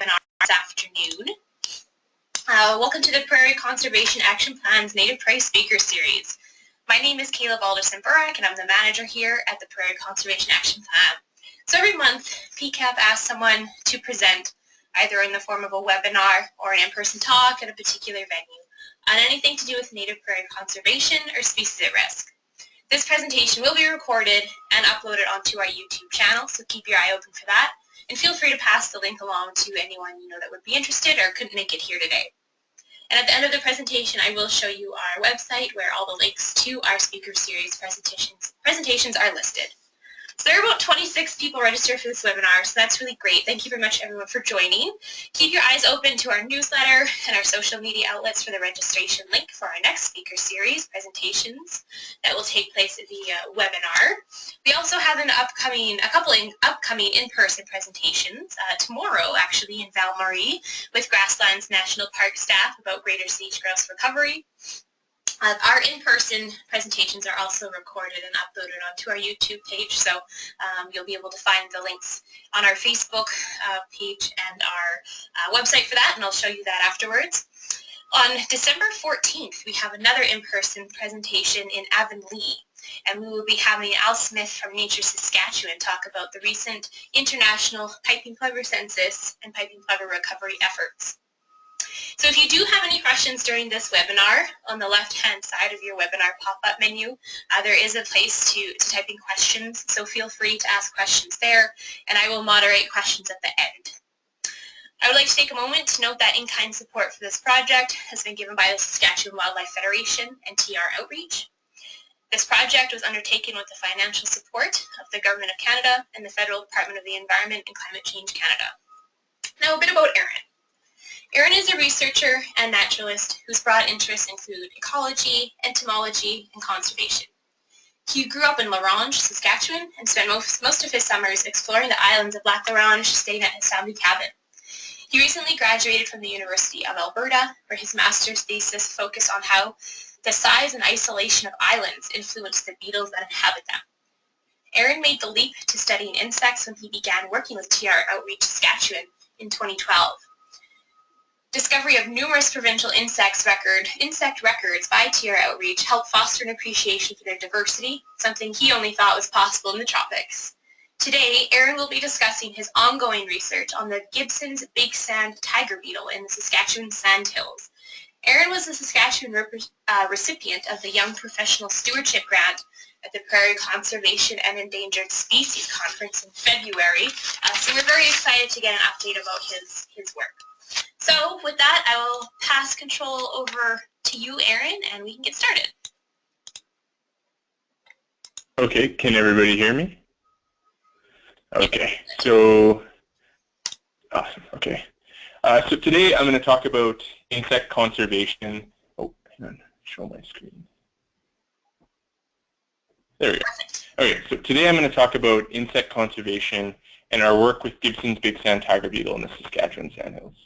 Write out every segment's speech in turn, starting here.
webinar this afternoon. Welcome to the Prairie Conservation Action Plan's Native Prairie Speaker Series. My name is Kayla Balderson-Burak, and I'm the manager here at the Prairie Conservation Action Plan. So every month, PCAP asks someone to present either in the form of a webinar or an in-person talk at a particular venue on anything to do with native prairie conservation or species at risk. This presentation will be recorded and uploaded onto our YouTube channel, so keep your eye open for that. And feel free to pass the link along to anyone you know that would be interested or couldn't make it here today. And at the end of the presentation, I will show you our website where all the links to our speaker series presentations are listed. So there are about 26 people registered for this webinar, so that's really great. Thank you very much, everyone, for joining. Keep your eyes open to our newsletter and our social media outlets for the registration link for our next speaker series presentations that will take place via webinar. We also have a couple upcoming in-person presentations tomorrow, actually, in Val-Marie with Grasslands National Park staff about greater sage-grouse recovery. Our in-person presentations are also recorded and uploaded onto our YouTube page, so you'll be able to find the links on our Facebook page and our website for that, and I'll show you that afterwards. On December 14th, we have another in-person presentation in Avonlea, and we will be having Al Smith from Nature Saskatchewan talk about the recent international piping plover census and piping plover recovery efforts. So if you do have any questions during this webinar, on the left-hand side of your webinar pop-up menu, there is a place to type in questions, so feel free to ask questions there, and I will moderate questions at the end. I would like to take a moment to note that in-kind support for this project has been given by the Saskatchewan Wildlife Federation and TR Outreach. This project was undertaken with the financial support of the Government of Canada and the Federal Department of the Environment and Climate Change Canada. Now a bit about Aaron. Aaron is a researcher and naturalist whose broad interests include ecology, entomology, and conservation. He grew up in La Ronge, Saskatchewan, and spent most of his summers exploring the islands of Lac La Ronge, staying at his family cabin. He recently graduated from the University of Alberta, where his master's thesis focused on how the size and isolation of islands influence the beetles that inhabit them. Aaron made the leap to studying insects when he began working with TR Outreach Saskatchewan in 2012. Discovery of numerous provincial insect records by TR Outreach helped foster an appreciation for their diversity, something he only thought was possible in the tropics. Today, Aaron will be discussing his ongoing research on the Gibson's big sand tiger beetle in the Saskatchewan Sandhills. Aaron was the Saskatchewan recipient of the Young Professional Stewardship Grant at the Prairie Conservation and Endangered Species Conference in February, so we're very excited to get an update about his work. So with that, I will pass control over to you, Aaron, and we can get started. Okay, can everybody hear me? Okay, so awesome. Okay, so today I'm going to talk about insect conservation. Oh, hang on, show my screen. There we go. Okay, so today I'm going to talk about insect conservation and our work with Gibson's big sand tiger beetle in the Saskatchewan Sandhills.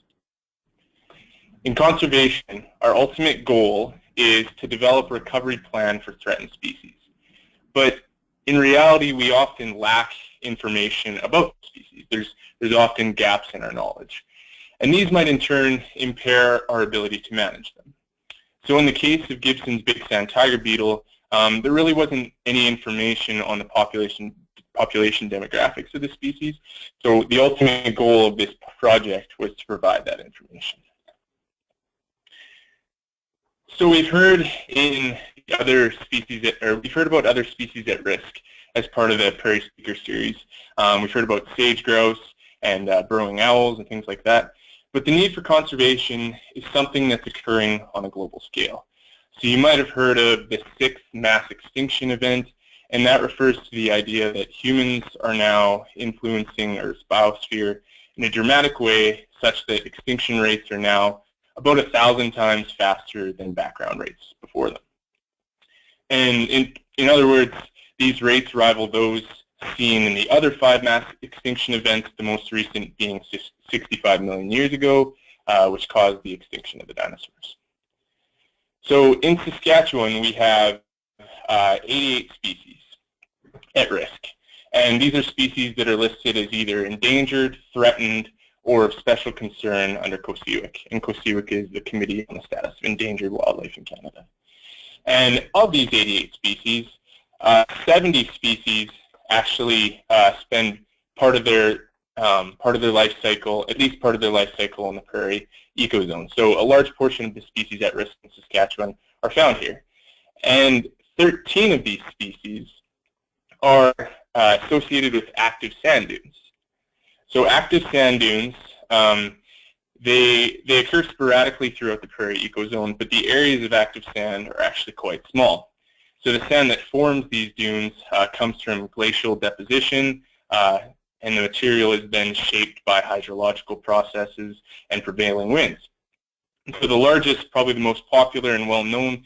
In conservation, our ultimate goal is to develop a recovery plan for threatened species. But in reality, we often lack information about species. There's often gaps in our knowledge. And these might in turn impair our ability to manage them. So in the case of Gibson's big sand tiger beetle, there really wasn't any information on the population demographics of the species. So the ultimate goal of this project was to provide that information. So we've heard about other species at risk as part of the Prairie Speaker Series. We've heard about sage-grouse and burrowing owls and things like that. But the need for conservation is something that's occurring on a global scale. So you might have heard of the 6th mass extinction event, and that refers to the idea that humans are now influencing Earth's biosphere in a dramatic way such that extinction rates are now about 1,000 times faster than background rates before them. And in other words, these rates rival those seen in the other 5 mass extinction events, the most recent being 65 million years ago, which caused the extinction of the dinosaurs. So in Saskatchewan, we have 88 species at risk. And these are species that are listed as either endangered, threatened, or of special concern under COSEWIC. And COSEWIC is the Committee on the Status of Endangered Wildlife in Canada. And of these 88 species, 70 species actually spend part of their life cycle, at least part of their life cycle in the prairie ecozone. So a large portion of the species at risk in Saskatchewan are found here. And 13 of these species are associated with active sand dunes. So active sand dunes, they occur sporadically throughout the prairie ecozone, but the areas of active sand are actually quite small. So the sand that forms these dunes comes from glacial deposition, and the material is then shaped by hydrological processes and prevailing winds. So the largest, probably the most popular and well-known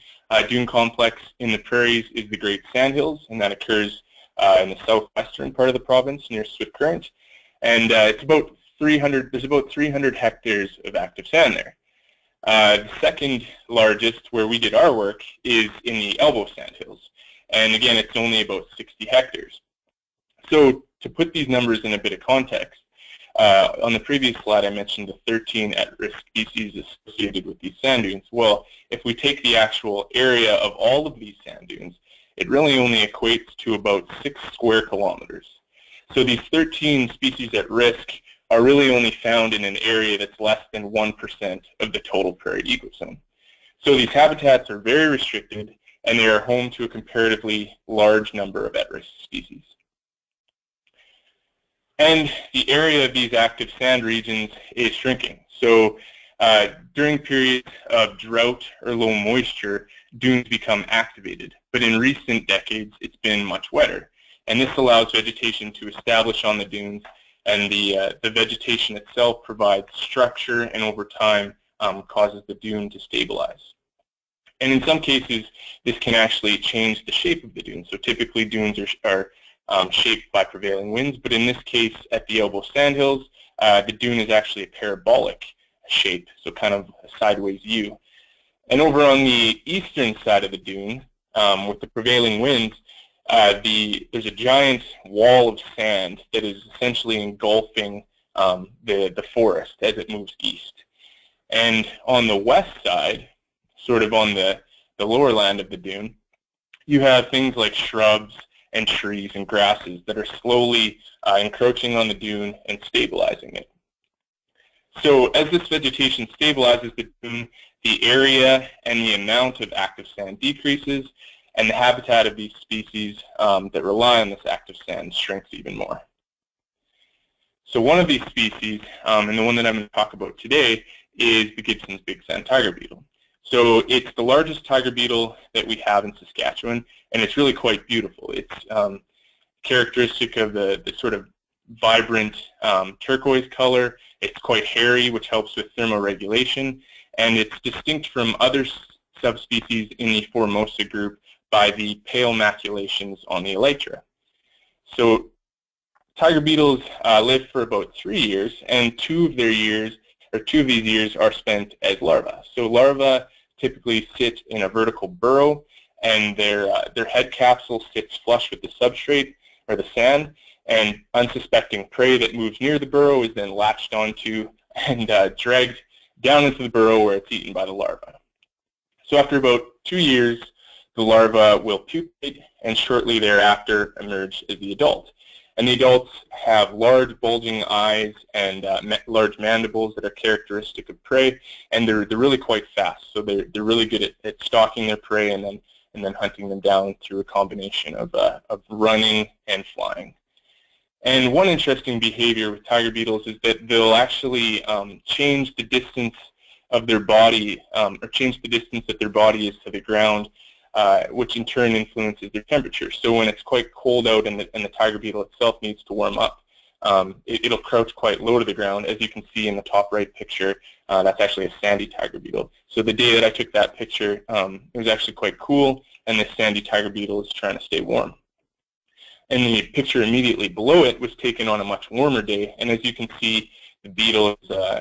dune complex in the prairies is the Great Sandhills, and that occurs in the southwestern part of the province near Swift Current. And there's about 300 hectares of active sand there. The second largest, where we did our work, is in the Elbow Sandhills. And again, it's only about 60 hectares. So to put these numbers in a bit of context, on the previous slide I mentioned the 13 at-risk species associated with these sand dunes. Well, if we take the actual area of all of these sand dunes, it really only equates to about 6 square kilometers. So these 13 species at risk are really only found in an area that's less than 1% of the total prairie ecozone. So these habitats are very restricted, and they are home to a comparatively large number of at-risk species. And the area of these active sand regions is shrinking. So during periods of drought or low moisture, dunes become activated. But in recent decades, it's been much wetter. And this allows vegetation to establish on the dunes, and the vegetation itself provides structure and over time causes the dune to stabilize. And in some cases, this can actually change the shape of the dune. So typically dunes are shaped by prevailing winds, but in this case at the Elbow Sandhills, the dune is actually a parabolic shape, so kind of a sideways U. And over on the eastern side of the dune, with the prevailing winds, there's a giant wall of sand that is essentially engulfing the forest as it moves east. And on the west side, sort of on the lower land of the dune, you have things like shrubs and trees and grasses that are slowly encroaching on the dune and stabilizing it. So as this vegetation stabilizes the dune, the area and the amount of active sand decreases, and the habitat of these species that rely on this active sand shrinks even more. So one of these species, and the one that I'm going to talk about today, is the Gibson's big sand tiger beetle. So it's the largest tiger beetle that we have in Saskatchewan, and it's really quite beautiful. It's characteristic of the sort of vibrant turquoise color. It's quite hairy, which helps with thermoregulation, and it's distinct from other subspecies in the Formosa group by the pale maculations on the elytra. So tiger beetles live for about 3 years, and two of these years are spent as larvae. So larvae typically sit in a vertical burrow, and their head capsule sits flush with the substrate, or the sand, and unsuspecting prey that moves near the burrow is then latched onto and dragged down into the burrow where it's eaten by the larva. So after about 2 years, the larva will pupate and shortly thereafter emerge as the adult. And the adults have large bulging eyes and large mandibles that are characteristic of prey, and they're really quite fast. So they're really good at stalking their prey and then hunting them down through a combination of running and flying. And one interesting behavior with tiger beetles is that they'll actually change the distance of their body, or change the distance that their body is to the ground, which in turn influences their temperature. So when it's quite cold out and the tiger beetle itself needs to warm up, it'll crouch quite low to the ground. As you can see in the top right picture, that's actually a sandy tiger beetle. So the day that I took that picture, it was actually quite cool, and this sandy tiger beetle is trying to stay warm. And the picture immediately below it was taken on a much warmer day, and as you can see, the beetle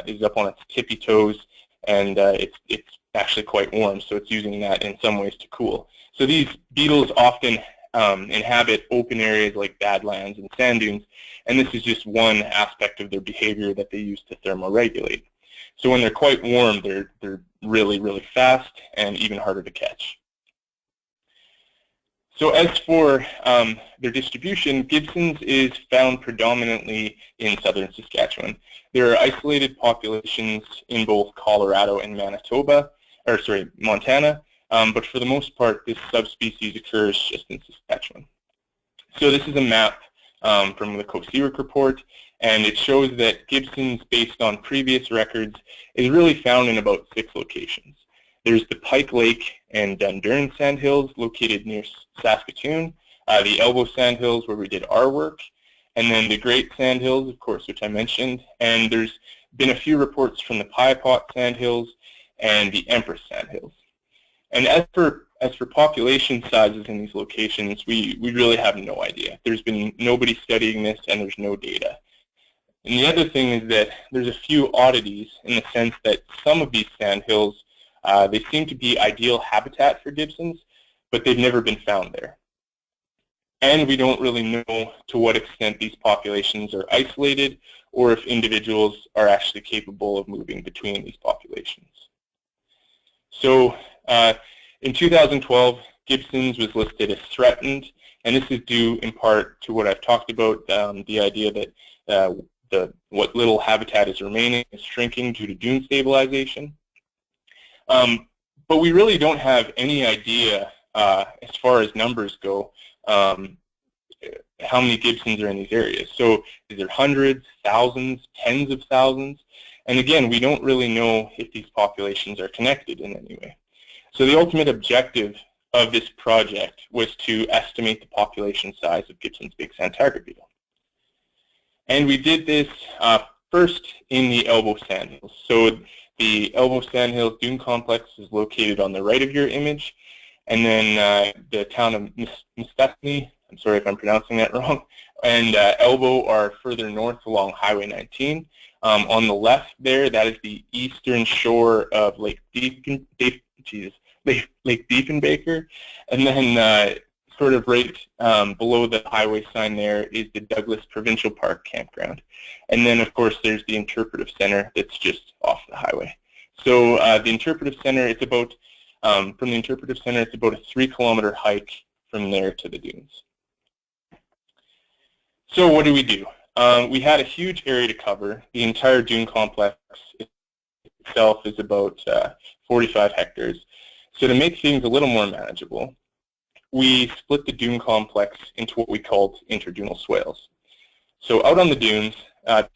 is up on its tippy toes, and it's actually quite warm, so it's using that in some ways to cool. So these beetles often inhabit open areas like badlands and sand dunes, and this is just one aspect of their behavior that they use to thermoregulate. So when they're quite warm, they're really, really fast and even harder to catch. So as for their distribution, Gibson's is found predominantly in southern Saskatchewan. There are isolated populations in both Colorado and Montana, but for the most part, this subspecies occurs just in Saskatchewan. So this is a map from the Kosiwik report, and it shows that Gibson's, based on previous records, is really found in about 6 locations. There's the Pike Lake and Dune Sandhills located near Saskatoon, the Elbow Sandhills where we did our work, and then the Great Sandhills, of course, which I mentioned, and there's been a few reports from the Piapot Sandhills and the Empress Sandhills. And as for population sizes in these locations, we really have no idea. There's been nobody studying this, and there's no data. And the other thing is that there's a few oddities in the sense that some of these sandhills, they seem to be ideal habitat for Gibsons, but they've never been found there. And we don't really know to what extent these populations are isolated or if individuals are actually capable of moving between these populations. So in 2012, Gibson's was listed as threatened, and this is due in part to what I've talked about, the idea that what little habitat is remaining is shrinking due to dune stabilization. But we really don't have any idea, as far as numbers go, how many Gibsons are in these areas. So is there hundreds, thousands, tens of thousands? And again, we don't really know if these populations are connected in any way. So the ultimate objective of this project was to estimate the population size of Gibson's big sand tiger beetle. And we did this first in the Elbow Sandhills. So the Elbow Sandhills Dune Complex is located on the right of your image, and then the town of Mistesney, I'm sorry if I'm pronouncing that wrong, and Elbow are further north along Highway 19. On the left there, that is the eastern shore of Lake Diefenbaker, and then sort of right below the highway sign there is the Douglas Provincial Park campground. And then, of course, there's the Interpretive Center that's just off the highway. So the Interpretive Center, it's about, from the Interpretive Center, it's about a 3-kilometer hike from there to the dunes. So what do? We had a huge area to cover. The entire dune complex itself is about 45 hectares. So to make things a little more manageable, we split the dune complex into what we called interdunal swales. So out on the dunes,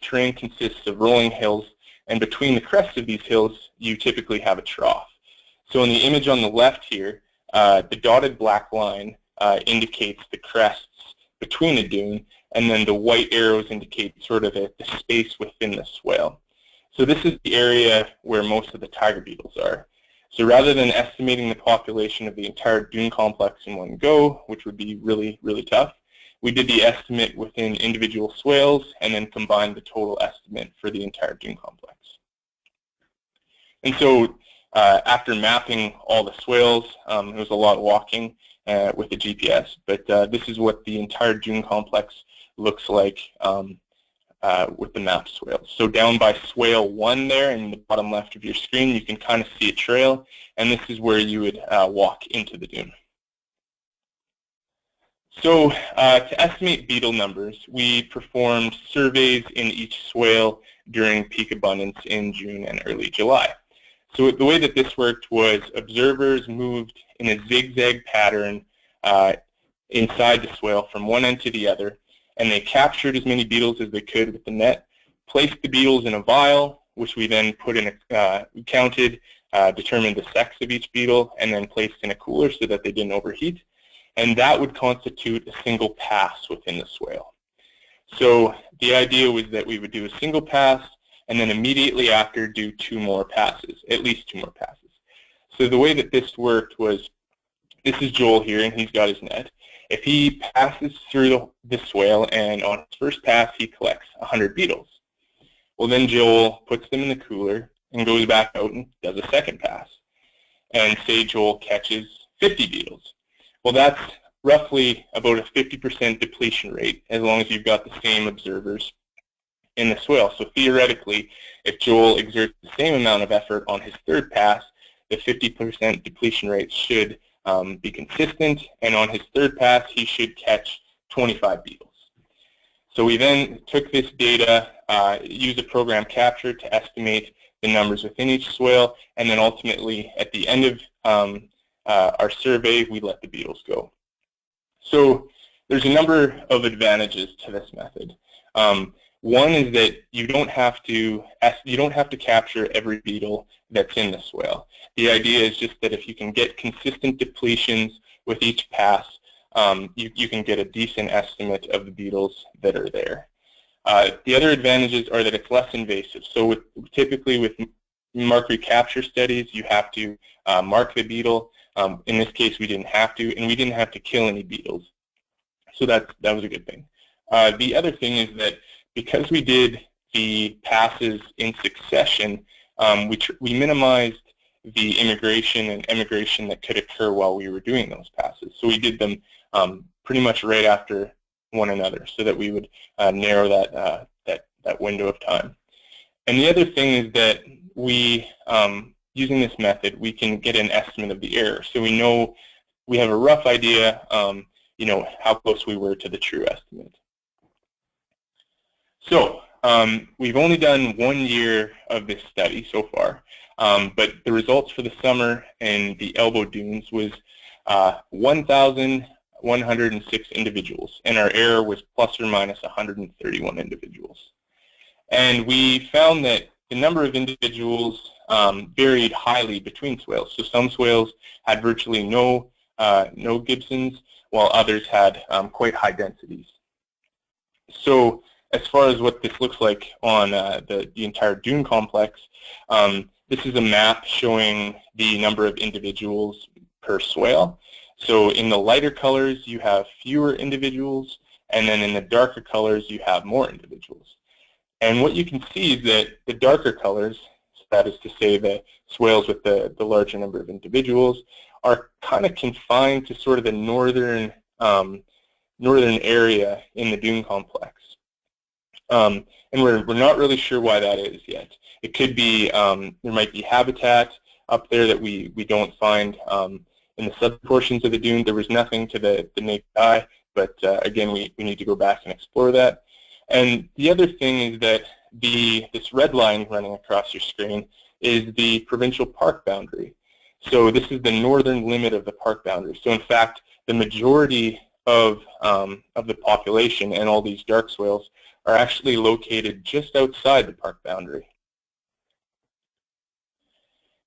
terrain consists of rolling hills, and between the crests of these hills, you typically have a trough. So in the image on the left here, the dotted black line indicates the crests between the dune, and then the white arrows indicate sort of the space within the swale. So this is the area where most of the tiger beetles are. So rather than estimating the population of the entire dune complex in one go, which would be really, really tough, we did the estimate within individual swales and then combined the total estimate for the entire dune complex. And so after mapping all the swales, it was a lot of walking with the GPS, but this is what the entire dune complex looks like with the mapped swales. So down by swale 1 there in the bottom left of your screen, you can kind of see a trail, and this is where you would walk into the dune. So to estimate beetle numbers, we performed surveys in each swale during peak abundance in June and early July. So the way that this worked was observers moved in a zigzag pattern inside the swale from one end to the other, and they captured as many beetles as they could with the net, placed the beetles in a vial, which we then put in we counted, determined the sex of each beetle, and then placed in a cooler so that they didn't overheat. And that would constitute a single pass within the swale. So the idea was that we would do a single pass, and then immediately after do 2 more passes, at least 2 more passes. So the way that this worked was, this is Joel here, and he's got his net. If he passes through the swale and on his first pass he collects 100 beetles, well then Joel puts them in the cooler and goes back out and does a second pass. And say Joel catches 50 beetles. Well, that's roughly about a 50% depletion rate as long as you've got the same observers in the swale. So theoretically, if Joel exerts the same amount of effort on his third pass, the 50% depletion rate should be consistent, and on his third pass, he should catch 25 beetles. So we then took this data, used a program capture to estimate the numbers within each swale, and then ultimately, at the end of our survey, we let the beetles go. So there's a number of advantages to this method. One is that you don't have to capture every beetle that's in the swale. The idea is just that if you can get consistent depletions with each pass, you can get a decent estimate of the beetles that are there. The other advantages are that it's less invasive. So typically with mark recapture studies, you have to mark the beetle. In this case, we didn't have to, and we didn't have to kill any beetles. So that was a good thing. The other thing is that because we did the passes in succession, we minimized the immigration and emigration that could occur while we were doing those passes. So we did them pretty much right after one another so that we would narrow that window of time. And the other thing is that we, using this method, we can get an estimate of the error. So we know, we have a rough idea, how close we were to the true estimate. So we've only done 1 year of this study so far, but the results for the summer in the elbow dunes was 1,106 individuals, and our error was plus or minus 131 individuals. And we found that the number of individuals varied highly between swales. So some swales had virtually no Gibsons, while others had quite high densities. So as far as what this looks like on the entire dune complex, this is a map showing the number of individuals per swale. So in the lighter colors, you have fewer individuals, and then in the darker colors, you have more individuals. And what you can see is that the darker colors, so that is to say the swales with the larger number of individuals, are kind of confined to sort of the northern area in the dune complex. And we're not really sure why that is yet. It could be, there might be habitat up there that we don't find in the subportions of the dune. There was nothing to the naked eye, but again, we need to go back and explore that. And the other thing is that this red line running across your screen is the provincial park boundary. So this is the northern limit of the park boundary. So in fact, the majority of the population and all these dark swales are actually located just outside the park boundary.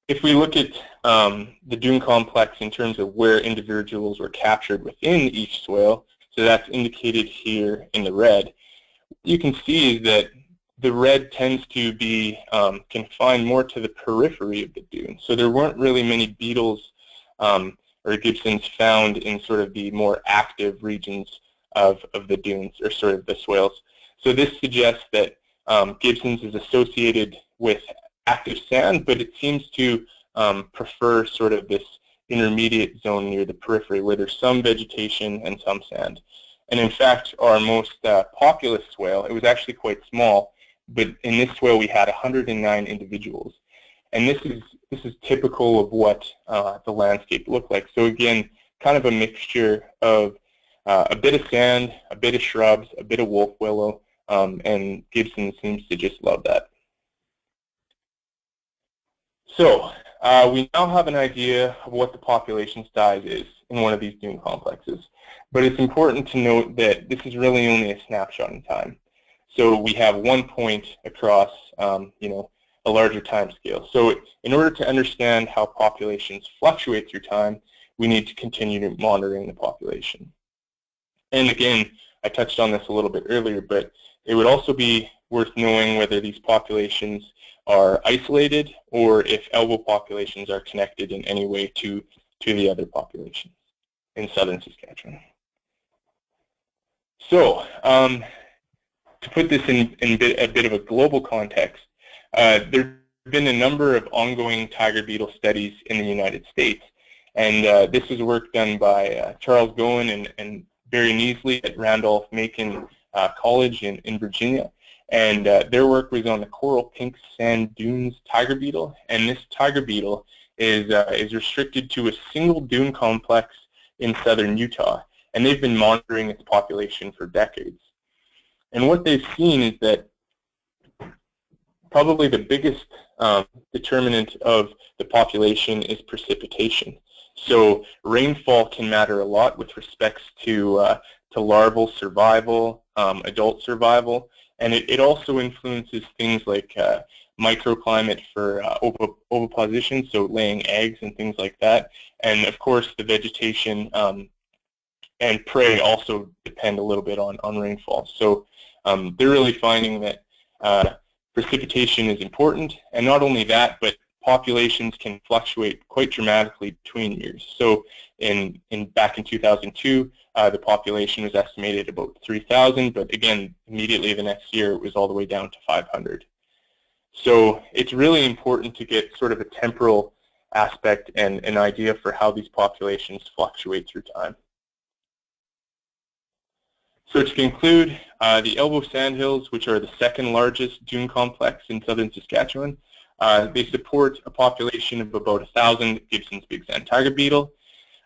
If we look at the dune complex in terms of where individuals were captured within each swale, so that's indicated here in the red, you can see is that the red tends to be confined more to the periphery of the dune. So there weren't really many beetles or Gibsons found in sort of the more active regions of the dunes, or sort of the swales. So this suggests that Gibsons is associated with active sand, but it seems to prefer sort of this intermediate zone near the periphery where there's some vegetation and some sand. And in fact, our most populous swale, it was actually quite small, but in this swale we had 109 individuals. And this is typical of what the landscape looked like. So again, kind of a mixture of a bit of sand, a bit of shrubs, a bit of wolf willow, and Gibson seems to just love that. So we now have an idea of what the population size is in one of these dune complexes. But it's important to note that this is really only a snapshot in time. So we have 1 point across, a larger time scale. So in order to understand how populations fluctuate through time, we need to continue monitoring the population. And again, I touched on this a little bit earlier, but it would also be worth knowing whether these populations are isolated or if elbow populations are connected in any way to the other populations in southern Saskatchewan. So to put this in a bit of a global context, there have been a number of ongoing tiger beetle studies in the United States, And this is work done by Charles Goen and Barry Neasley at Randolph-Macon College in Virginia. And their work was on the coral pink sand dunes tiger beetle. And this tiger beetle is restricted to a single dune complex in southern Utah. And they've been monitoring its population for decades. And what they've seen is that probably the biggest determinant of the population is precipitation. So rainfall can matter a lot with respects to larval survival, adult survival, and it also influences things like microclimate for oviposition, so laying eggs and things like that. And of course, the vegetation and prey also depend a little bit on rainfall. So they're really finding that precipitation is important, and not only that, but populations can fluctuate quite dramatically between years. So back in 2002, the population was estimated about 3,000, but again, immediately the next year it was all the way down to 500. So it's really important to get sort of a temporal aspect and an idea for how these populations fluctuate through time. So to conclude, the Elbow Sandhills, which are the second largest dune complex in southern Saskatchewan, they support a population of about 1,000 Gibson's big sand tiger beetle.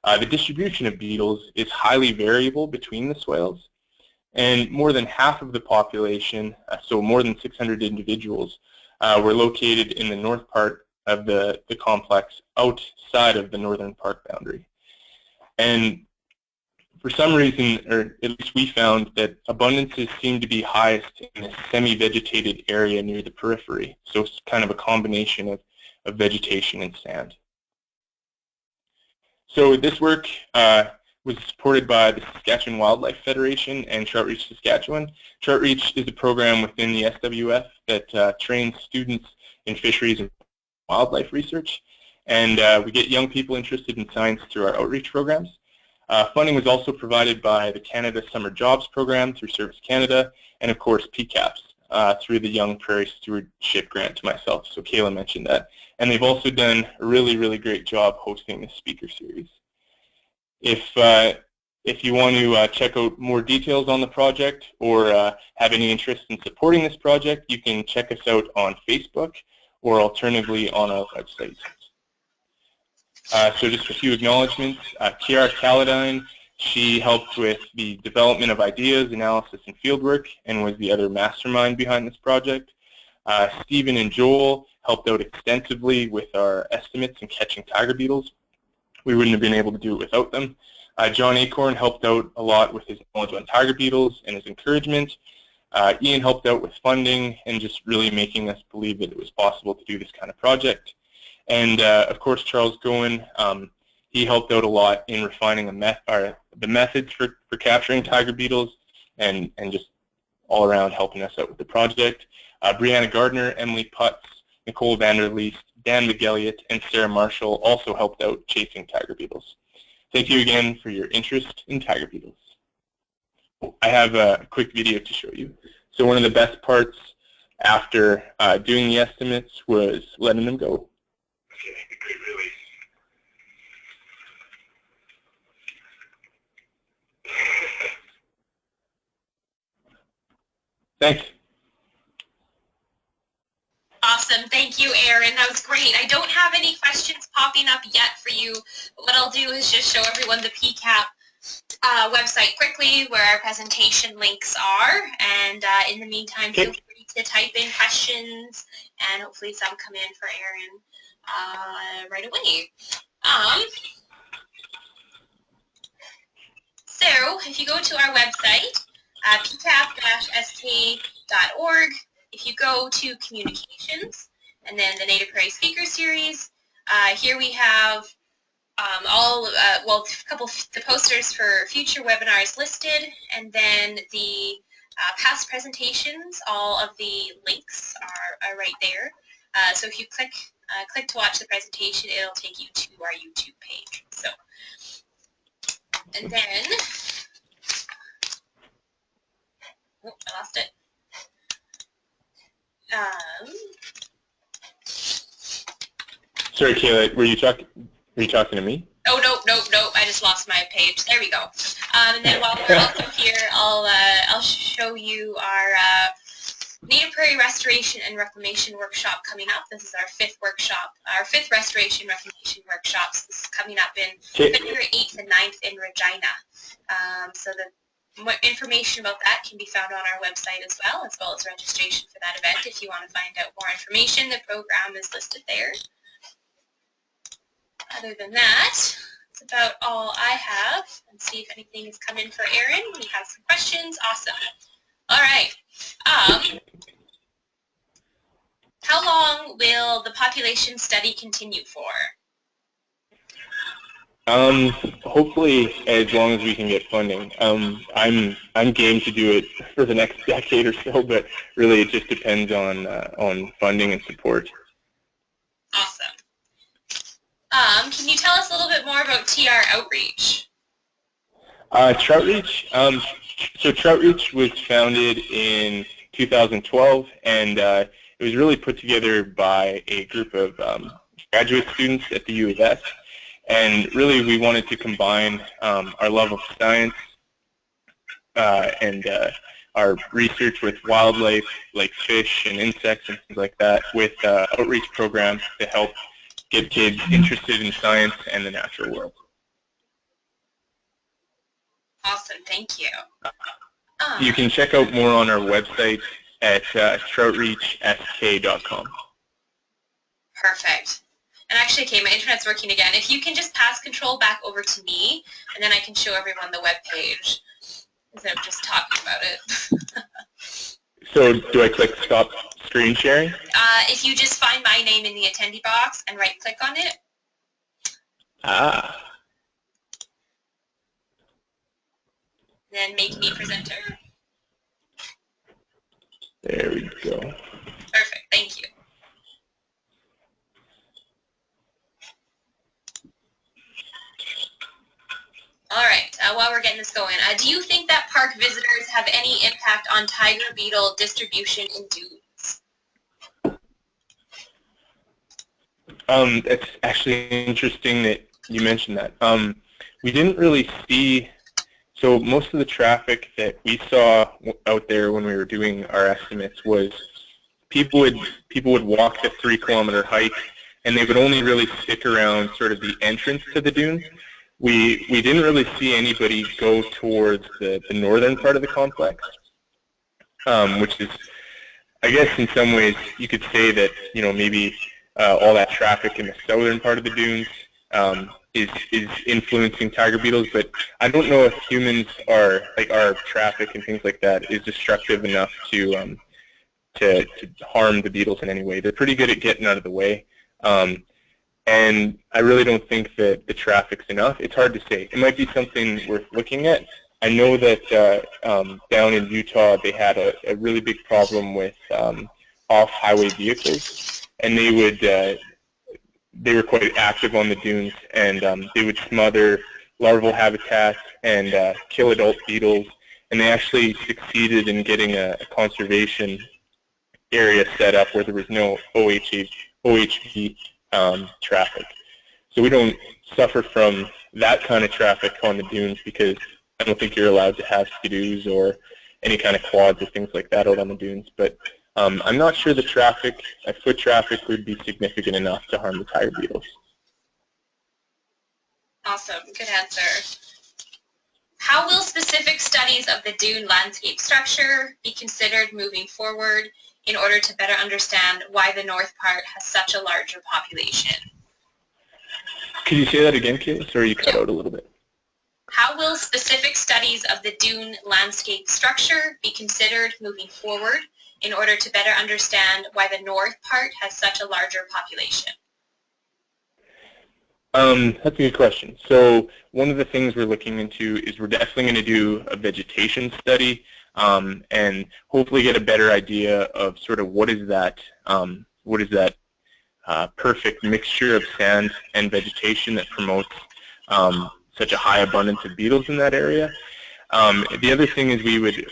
The distribution of beetles is highly variable between the swales, and more than half of the population, so more than 600 individuals, were located in the north part of the complex outside of the northern park boundary. And for some reason, or at least we found, that abundances seem to be highest in a semi-vegetated area near the periphery. So it's kind of a combination of vegetation and sand. So this work was supported by the Saskatchewan Wildlife Federation and Troutreach Saskatchewan. Troutreach is a program within the SWF that trains students in fisheries and wildlife research. And we get young people interested in science through our outreach programs. Funding was also provided by the Canada Summer Jobs Program through Service Canada, and of course PCAPS through the Young Prairie Stewardship Grant to myself. So Kayla mentioned that. And they've also done a really, really great job hosting this speaker series. If you want to check out more details on the project or have any interest in supporting this project, you can check us out on Facebook or alternatively on our website. So just a few acknowledgments. Kiara Caladine, she helped with the development of ideas, analysis, and fieldwork, and was the other mastermind behind this project. Stephen and Joel helped out extensively with our estimates and catching tiger beetles. We wouldn't have been able to do it without them. John Acorn helped out a lot with his knowledge on tiger beetles and his encouragement. Ian helped out with funding and just really making us believe that it was possible to do this kind of project. And of course, Charles Goen, he helped out a lot in refining the methods for capturing tiger beetles and just all around helping us out with the project. Brianna Gardner, Emily Putz, Nicole Vanderleest, Dan McGelliot, and Sarah Marshall also helped out chasing tiger beetles. Thank you again for your interest in tiger beetles. I have a quick video to show you. So one of the best parts after doing the estimates was letting them go. Okay, great release. Thanks. Awesome. Thank you, Aaron. That was great. I don't have any questions popping up yet for you. But what I'll do is just show everyone the PCAP website quickly where our presentation links are. And in the meantime, feel free to type in questions, and hopefully some come in for Aaron right away. So if you go to our website, pcap-sk.org, if you go to communications and then the Native Prairie Speaker Series, here we have a couple of the posters for future webinars listed, and then the past presentations, all of the links are right there. So if you click to watch the presentation, it'll take you to our YouTube page. So, and then, oh, I lost it. Sorry, Kayla, were you talking to me? Oh, nope. I just lost my page. There we go. And then while we're also here, I'll show you our Native Prairie Restoration and Reclamation workshop coming up. This is our fifth workshop, our fifth Restoration Reclamation workshops. This is coming up in February 8th and 9th in Regina. So the more information about that can be found on our website as well as registration for that event. If you want to find out more information, the program is listed there. Other than that, that's about all I have. And see if anything has come in for Aaron. We have some questions. Awesome. All right. How long will the population study continue for? Hopefully as long as we can get funding. I'm game to do it for the next decade or so, but really it just depends on funding and support. Awesome. Can you tell us a little bit more about TR Outreach? Troutreach. So Troutreach was founded in 2012, and it was really put together by a group of graduate students at the U of S. And really, we wanted to combine our love of science and our research with wildlife, like fish and insects and things like that, with outreach programs to help get kids interested in science and the natural world. Awesome, thank you. You can check out more on our website at troutreachsk.com. Perfect. And actually, okay, my internet's working again. If you can just pass control back over to me, and then I can show everyone the webpage instead of just talking about it. So do I click stop screen sharing? If you just find my name in the attendee box and right-click on it. Then make me presenter. There we go. Perfect, thank you. All right, while we're getting this going, do you think that park visitors have any impact on tiger beetle distribution in dunes? It's actually interesting that you mentioned that. We didn't really see, so most of the traffic that we saw out there when we were doing our estimates was people would walk the 3-kilometer hike, and they would only really stick around sort of the entrance to the dunes. We didn't really see anybody go towards the northern part of the complex, which is, I guess in some ways you could say that, you know, maybe all that traffic in the southern part of the dunes is influencing tiger beetles, but I don't know if humans are, like our traffic and things like that, is destructive enough to harm the beetles in any way. They're pretty good at getting out of the way. And I really don't think that the traffic's enough. It's hard to say. It might be something worth looking at. I know that down in Utah they had a really big problem with off-highway vehicles, and they were quite active on the dunes, and they would smother larval habitats and kill adult beetles, and they actually succeeded in getting a conservation area set up where there was no OHV traffic. So we don't suffer from that kind of traffic on the dunes because I don't think you're allowed to have ski-doos or any kind of quads or things like that out on the dunes. But I'm not sure the traffic, foot traffic, would be significant enough to harm the tiger beetles. Awesome, good answer. How will specific studies of the dune landscape structure be considered moving forward in order to better understand why the north part has such a larger population? Could you say that again, Kate? Sorry, you cut out a little bit. How will specific studies of the dune landscape structure be considered moving forward in order to better understand why the north part has such a larger population? That's a good question. So one of the things we're looking into is we're definitely going to do a vegetation study and hopefully get a better idea of sort of what is that perfect mixture of sand and vegetation that promotes such a high abundance of beetles in that area. The other thing is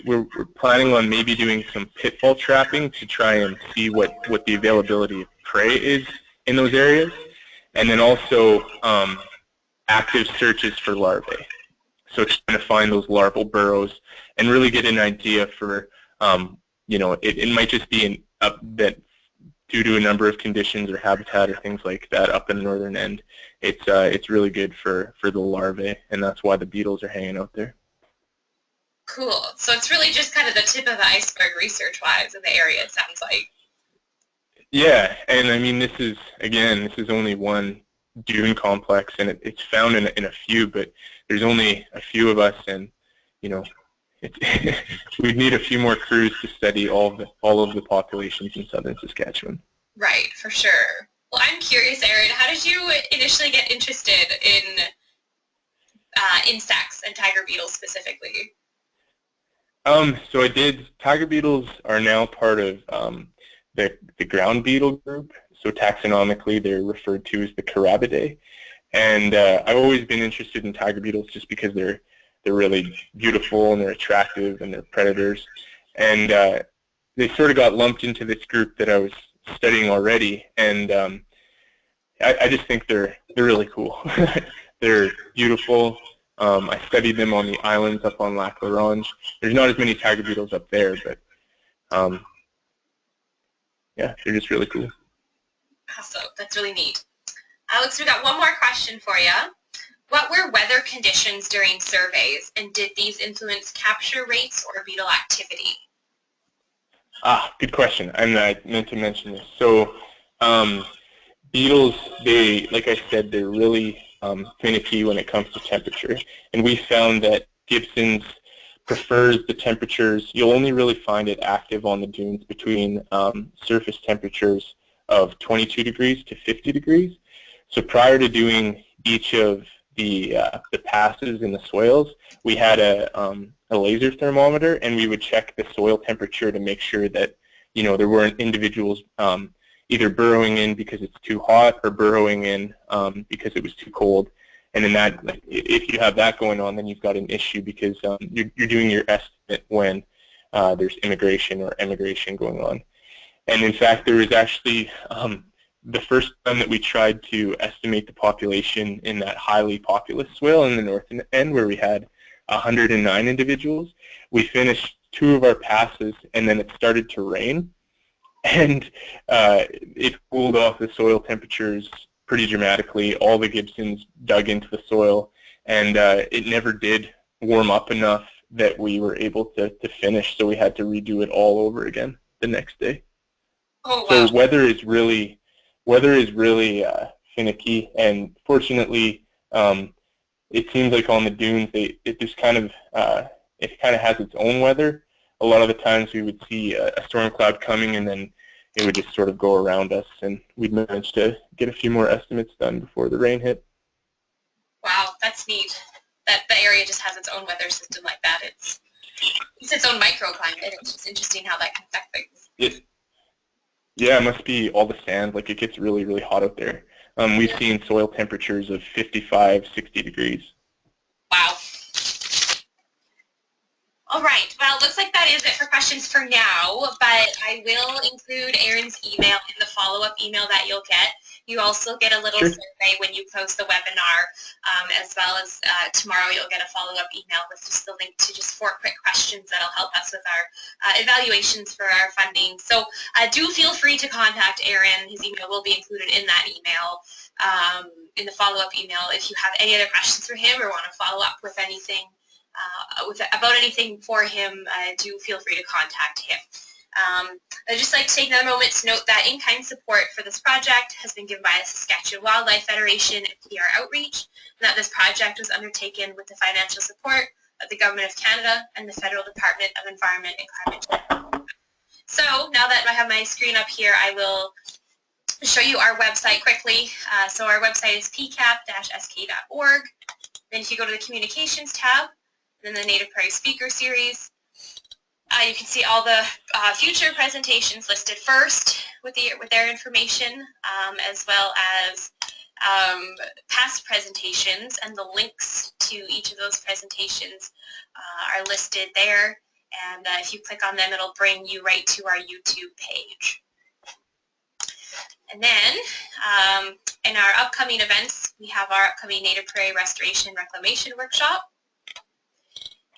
we're planning on maybe doing some pitfall trapping to try and see what the availability of prey is in those areas. And then also active searches for larvae. So trying to find those larval burrows and really get an idea for, it might just be that due to a number of conditions or habitat or things like that up in the northern end, it's really good for the larvae, and that's why the beetles are hanging out there. Cool. So it's really just kind of the tip of the iceberg research-wise in the area, it sounds like. Yeah, and I mean, this is only one dune complex, and it's found in a few, but there's only a few of us, and we'd need a few more crews to study all of the populations in southern Saskatchewan. Right, for sure. Well, I'm curious, Aaron, how did you initially get interested in insects and tiger beetles specifically? So I did. Tiger beetles are now part of the ground beetle group. So taxonomically, they're referred to as the Carabidae. And I've always been interested in tiger beetles just because they're really beautiful and they're attractive and they're predators. And they sort of got lumped into this group that I was studying already. And I just think they're really cool. They're beautiful. I studied them on the islands up on Lac La Ronge. There's not as many tiger beetles up there, but yeah, they're just really cool. Awesome. That's really neat. Alex, we got one more question for you. What were weather conditions during surveys, and did these influence capture rates or beetle activity? Good question. I meant to mention this. So beetles, like I said, they're really finicky when it comes to temperature. And we found that Gibson's prefers the temperatures. You'll only really find it active on the dunes between surface temperatures of 22 degrees to 50 degrees. So prior to doing each of the passes in the swales, we had a laser thermometer, and we would check the soil temperature to make sure that there weren't individuals either burrowing in because it's too hot or burrowing in because it was too cold. And in that, if you have that going on, then you've got an issue because you're doing your estimate when there's immigration or emigration going on. And in fact, there was actually the first time that we tried to estimate the population in that highly populous swale in the north end where we had 109 individuals. We finished 2 of our passes, and then it started to rain. And it cooled off the soil temperatures pretty dramatically. All the Gibsons dug into the soil, and it never did warm up enough that we were able to finish, so we had to redo it all over again the next day. Oh, wow. So weather is really finicky, and fortunately, it seems like on the dunes, it just kind of has its own weather. A lot of the times we would see a storm cloud coming, and then it would just sort of go around us, and we'd manage to get a few more estimates done before the rain hit. Wow, that's neat. That the area just has its own weather system like that. It's its own microclimate. It's just interesting how that can affect things. Yeah, it must be all the sand. Like, it gets really, really hot out there. We've seen soil temperatures of 55, 60 degrees. Wow. All right. Well, it looks like that is it for questions for now, but I will include Aaron's email in the follow-up email that you'll get. You also get a little survey when you post the webinar, as well as tomorrow you'll get a follow-up email with just the link to just 4 quick questions that'll help us with our evaluations for our funding. So do feel free to contact Aaron. His email will be included in that email, in the follow-up email. If you have any other questions for him or want to follow up with anything, about anything for him, do feel free to contact him. I'd just like to take another moment to note that in-kind support for this project has been given by the Saskatchewan Wildlife Federation and PR Outreach, and that this project was undertaken with the financial support of the Government of Canada and the Federal Department of Environment and Climate Change. So now that I have my screen up here, I will show you our website quickly. So our website is pcap-sk.org. Then if you go to the Communications tab, then the Native Prairie Speaker Series, you can see all the future presentations listed first with their information, as well as past presentations, and the links to each of those presentations are listed there. And if you click on them, it'll bring you right to our YouTube page. And then in our upcoming events, we have our upcoming Native Prairie Restoration Reclamation Workshop.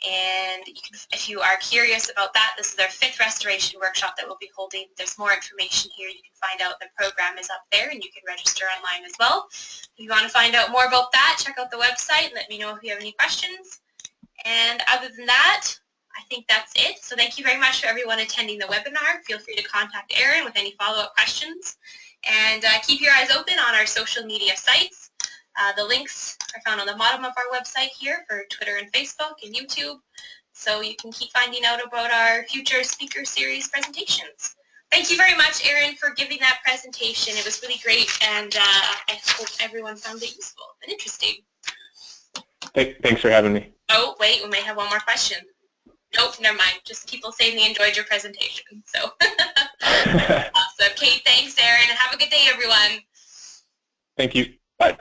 And if you are curious about that, this is our 5th restoration workshop that we'll be holding. There's more information here. You can find out the program is up there, and you can register online as well. If you want to find out more about that, check out the website and let me know if you have any questions. And other than that, I think that's it. So thank you very much for everyone attending the webinar. Feel free to contact Erin with any follow-up questions. And keep your eyes open on our social media sites. The links are found on the bottom of our website here for Twitter and Facebook and YouTube, so you can keep finding out about our future speaker series presentations. Thank you very much, Erin, for giving that presentation. It was really great, and I hope everyone found it useful and interesting. Thanks for having me. Oh, wait, we may have one more question. Nope, never mind. Just people saying they enjoyed your presentation. So, awesome. Okay, thanks, Erin, and have a good day, everyone. Thank you. Bye.